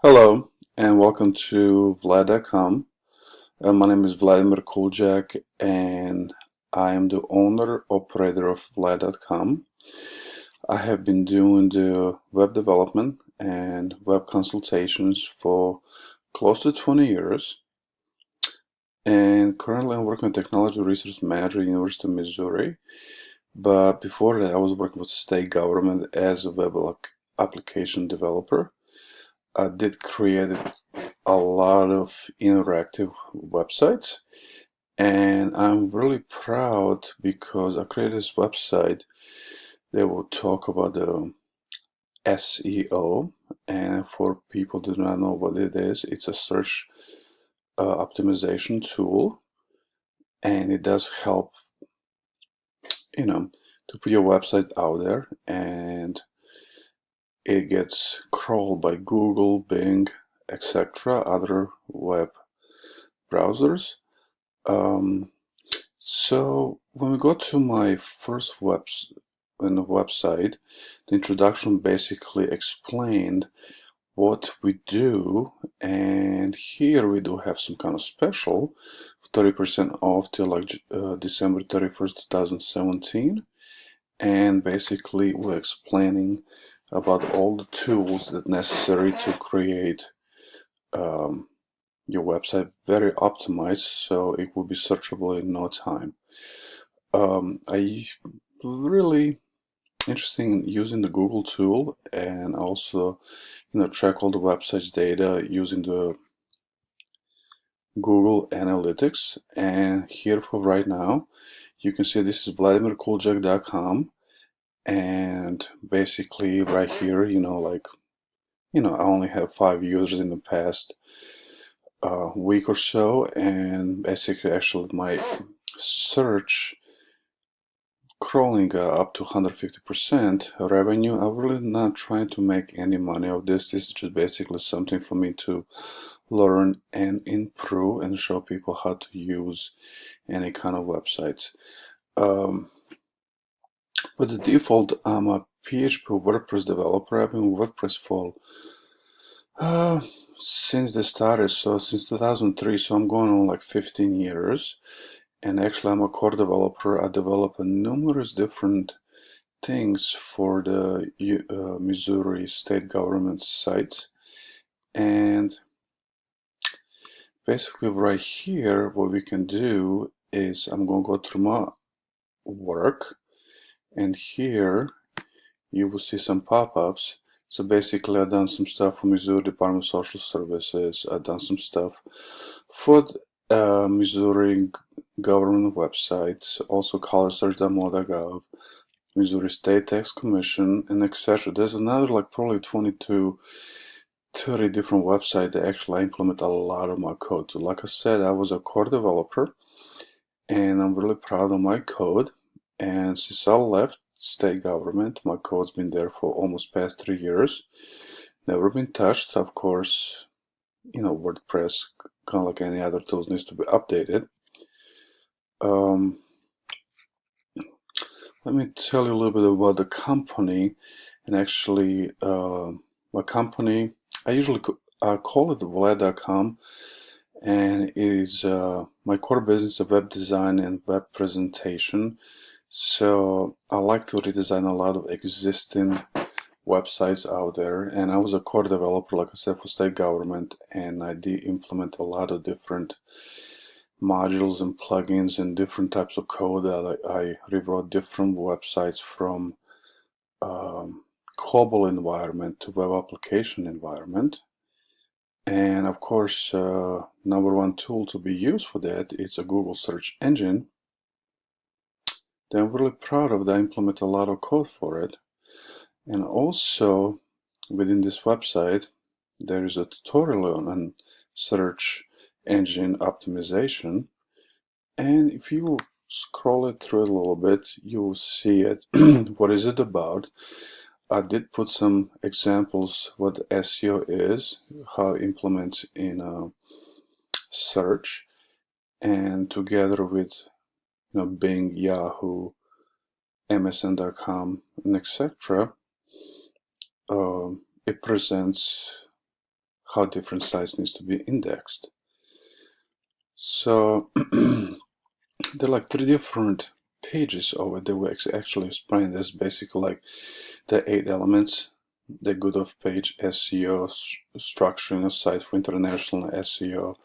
Hello and welcome to Vlad.com. My name is Vladimir Kuljak and I am the owner operator of Vlad.com. I have been doing the web development and web consultations for close to 20 years, and currently I'm working with Technology Research Manager at University of Missouri. But before that I was working with the state government as a web application developer. I did create a lot of interactive websites, and I'm really proud because I created this website that will talk about the SEO. And for people who do not know what it is, it's a search optimization tool, and it does help, you know, to put your website out there, and it gets crawled by Google, Bing, etc., other web browsers. So when we go to my first website, the introduction basically explained what we do, and here we do have some kind of special, 30% off till like December 31st, 2017, and basically we're explaining about all the tools that necessary to create your website very optimized so it will be searchable in no time. I really interested in using the Google tool, and also track all the website's data using the Google Analytics. And here for right now you can see this is vladimirkuljak.com, and basically right here I only have 5 users in the past week or so, and basically actually my search crawling up to 150% revenue. I'm really not trying to make any money of this. This is just basically something for me to learn and improve and show people how to use any kind of websites. By the default, I'm a PHP WordPress developer. I've been WordPress for since they started, so since 2003, so I'm going on like 15 years. And actually I'm a core developer. I develop numerous different things for the Missouri state government sites. And basically right here what we can do is I'm going to go through my work, and here you will see some pop-ups. So basically I've done some stuff for Missouri Department of Social Services. I've done some stuff for Missouri government websites, also collegesearch.mo.gov, Missouri State Tax Commission, and etc. There's another like probably 22, 30 different websites that actually implement a lot of my code. So like I said, I was a core developer, and I'm really proud of my code. And since I left state government, my code's been there for almost past 3 years. Never been touched. Of course, WordPress, kind of like any other tools, needs to be updated. Let me tell you a little bit about the company. And actually, my company, I usually call it Vlad.com, and it is my core business of web design and web presentation. So I like to redesign a lot of existing websites out there, and I was a core developer, like I said, for state government, and I did implement a lot of different modules and plugins and different types of code. I rewrote different websites from COBOL environment to web application environment. And of course, number one tool to be used for that is a Google search engine. I'm really proud of that. I implement a lot of code for it. And also within this website there is a tutorial on search engine optimization, and if you scroll it through a little bit you will see it. What is it about? I did put some examples what SEO is, how it implements in search, and together with Bing, Yahoo, MSN.com, and etc. It presents how different sites needs to be indexed. So there are like 3 different pages over there. We actually explain this basically like the 8 elements, the good of page SEO, structuring a site for international SEO.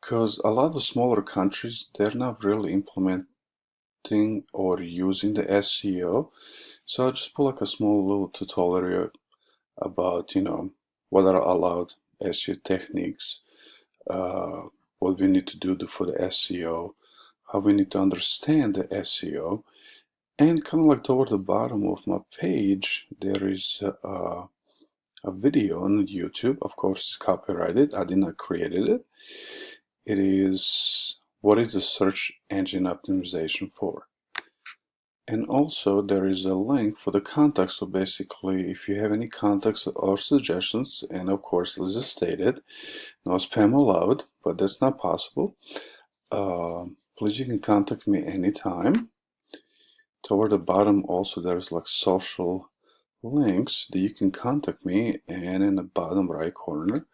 Because a lot of smaller countries, they're not really implementing or using the SEO. So I'll just put like a small little tutorial about, what are allowed SEO techniques, what we need to do for the SEO, how we need to understand the SEO, and kind of like toward the bottom of my page, there is a video on YouTube. Of course, it's copyrighted. I did not create it. It is, what is the search engine optimization for? And also there is a link for the contacts. So basically, if you have any contacts or suggestions, and of course, as stated, no spam allowed, but that's not possible. Please, you can contact me anytime. Toward the bottom also there's like social links that you can contact me, and in the bottom right corner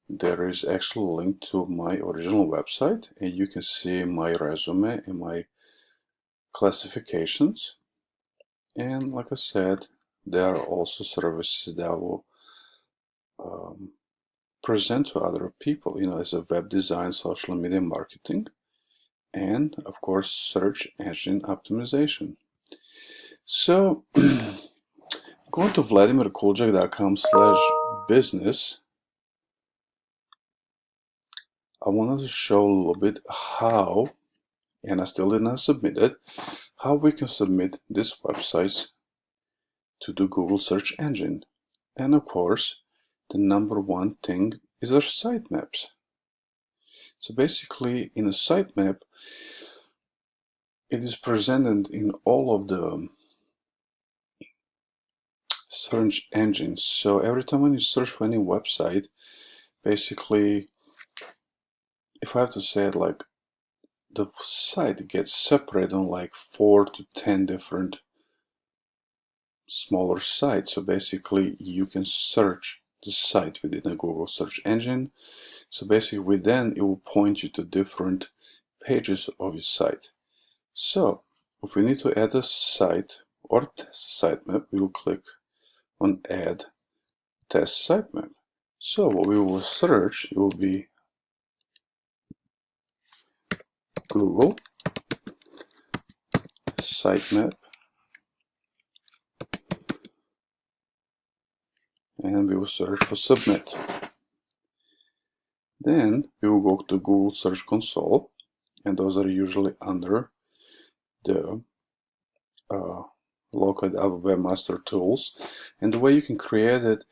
there is actually a link to my original website, and you can see my resume and my classifications. And like I said, there are also services that I will present to other people, as a web design, social media marketing, and of course search engine optimization. So going to vladimirkuljak.com/business, I wanted to show a little bit how, and I still did not submit it, how we can submit these websites to the Google search engine. And of course, the number one thing is our sitemaps. So basically, in a sitemap, it is presented in all of the search engines. So every time when you search for any website, basically, if I have to say it, like the site gets separated on like 4 to 10 different smaller sites. So basically you can search the site within a Google search engine. So basically then it will point you to different pages of your site. So if we need to add a site or test sitemap, we will click on add test sitemap. So what we will search, it will be Google sitemap, and we will search for submit. Then we will go to Google Search Console, and those are usually under the local webmaster tools. And the way you can create it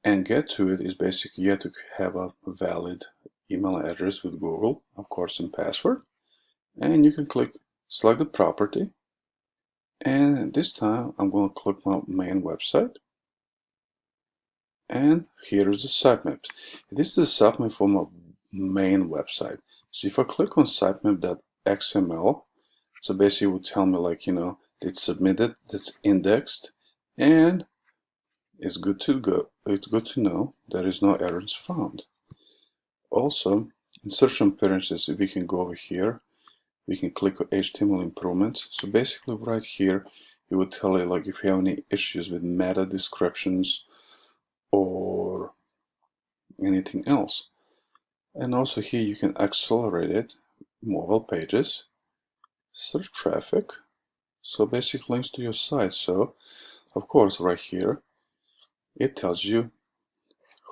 and get to it is basically you have to have a valid email address with Google, of course, and password. And you can select the property, and this time I'm going to click my main website, and here is the sitemap. This is the sitemap for my main website. So if I click on sitemap.xml, so basically it will tell me like, it's submitted, it's indexed, and it's good to go. It's good to know there is no errors found. Also, in search appearances, we can go over here. We can click on HTML improvements. So basically right here, it will tell you like if you have any issues with meta descriptions or anything else. And also here you can accelerate it, mobile pages, search traffic, so basic links to your site. So of course right here, it tells you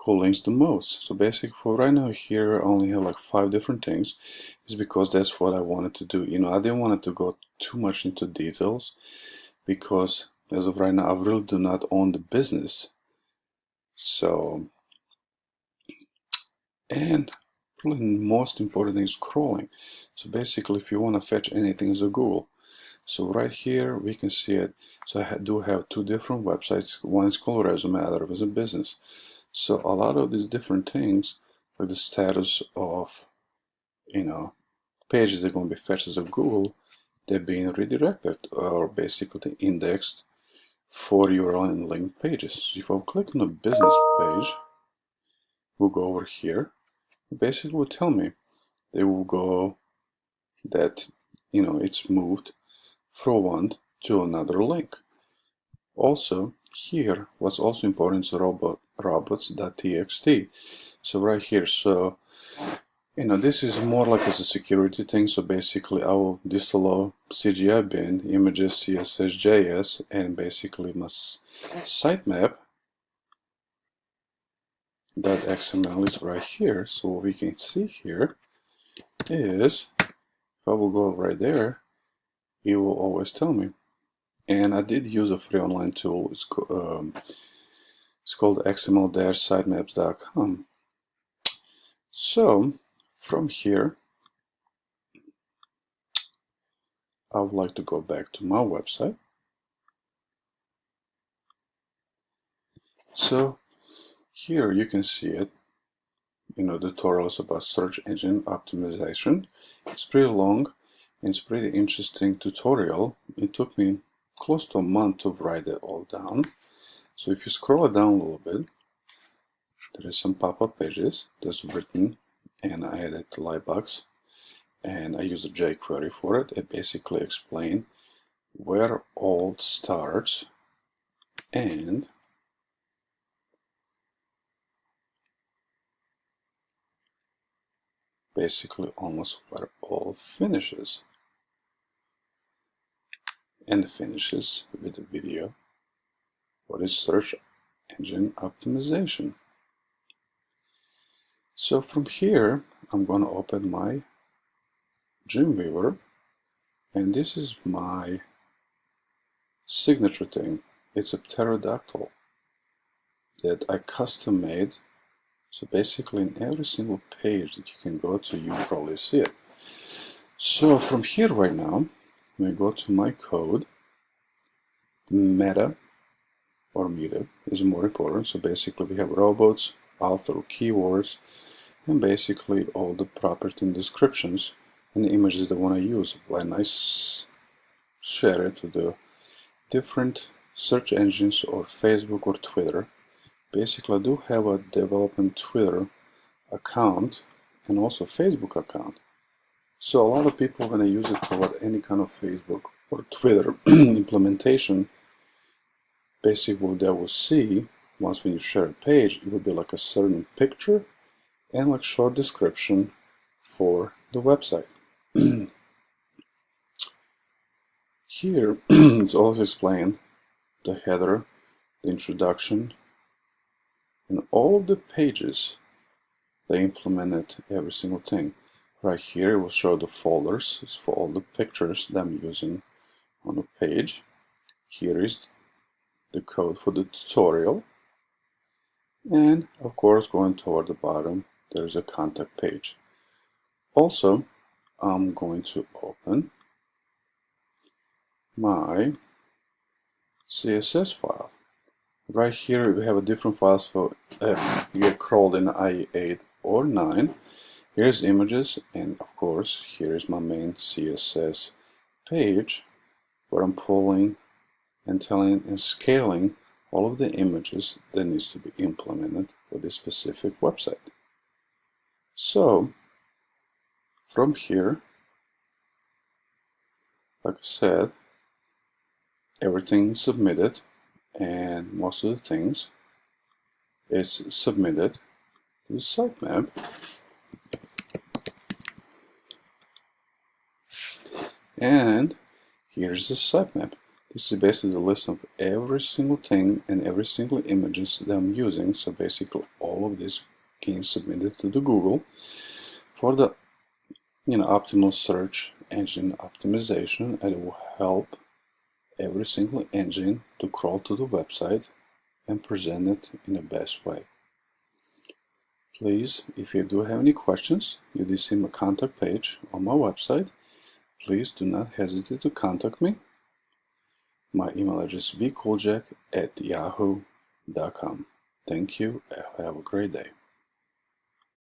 who links the most. So basically for right now here, I only have like 5 different things. It's because that's what I wanted to do. I didn't want it to go too much into details because as of right now, I really do not own the business. So, and probably the most important thing is crawling. So basically if you want to fetch anything as a Google. So right here we can see it. So I do have 2 different websites. One is called Resume, other is a business. So a lot of these different things, like the status of, pages that are going to be fetched as a Google, they're being redirected or basically indexed for your own linked pages. If I click on a business page, will go over here. Basically will tell me they will go that it's moved from one to another link. Also here, what's also important is robots.txt. So right here, so this is more like as a security thing. So basically I will disallow CGI bin, images, CSS, JS, and basically my sitemap .xml is right here. So what we can see here is, if I will go right there, it will always tell me. And I did use a free online tool. It's called xml-sitemaps.com. So from here, I would like to go back to my website. So here you can see it. Tutorials about search engine optimization. It's pretty long and it's pretty interesting tutorial. It took me close to a month to write it all down. So if you scroll it down a little bit, there is some pop-up pages that's written, and I added the lightbox and I use a jQuery for it. It basically explains where all starts and basically almost where all finishes. And finishes with a video. What is search engine optimization? So from here, I'm going to open my Dreamweaver, and this is my signature thing. It's a pterodactyl that I custom made. So basically in every single page that you can go to, you probably see it. So from here right now, when I go to my code, meta is more important. So basically we have robots, author, keywords, and basically all the property and descriptions and the images that I want to use. When I share it to the different search engines or Facebook or Twitter, basically I do have a development Twitter account and also Facebook account. So a lot of people, when they use it toward any kind of Facebook or Twitter implementation, basically what they will see once when you share a page, it will be like a certain picture and like short description for the website. Here it's also explained the header, the introduction, and all of the pages they implemented every single thing. Right here it will show the folders for all the pictures that I'm using on the page. Here is the code for the tutorial, and of course going toward the bottom there's a contact page. Also, I'm going to open my CSS file. Right here we have a different files for if you get crawled in IE8 or 9. Here's images, and of course here is my main CSS page where I'm pulling and telling and scaling all of the images that needs to be implemented for this specific website. So from here, like I said, everything is submitted, and most of the things is submitted to the sitemap. And here's the sitemap. This is basically the list of every single thing and every single images that I'm using. So basically all of this getting submitted to the Google for the optimal search engine optimization, and it will help every single engine to crawl to the website and present it in the best way. Please, if you do have any questions, you do see my contact page on my website. Please do not hesitate to contact me. My email address is vkuljak@yahoo.com. Thank you and have a great day.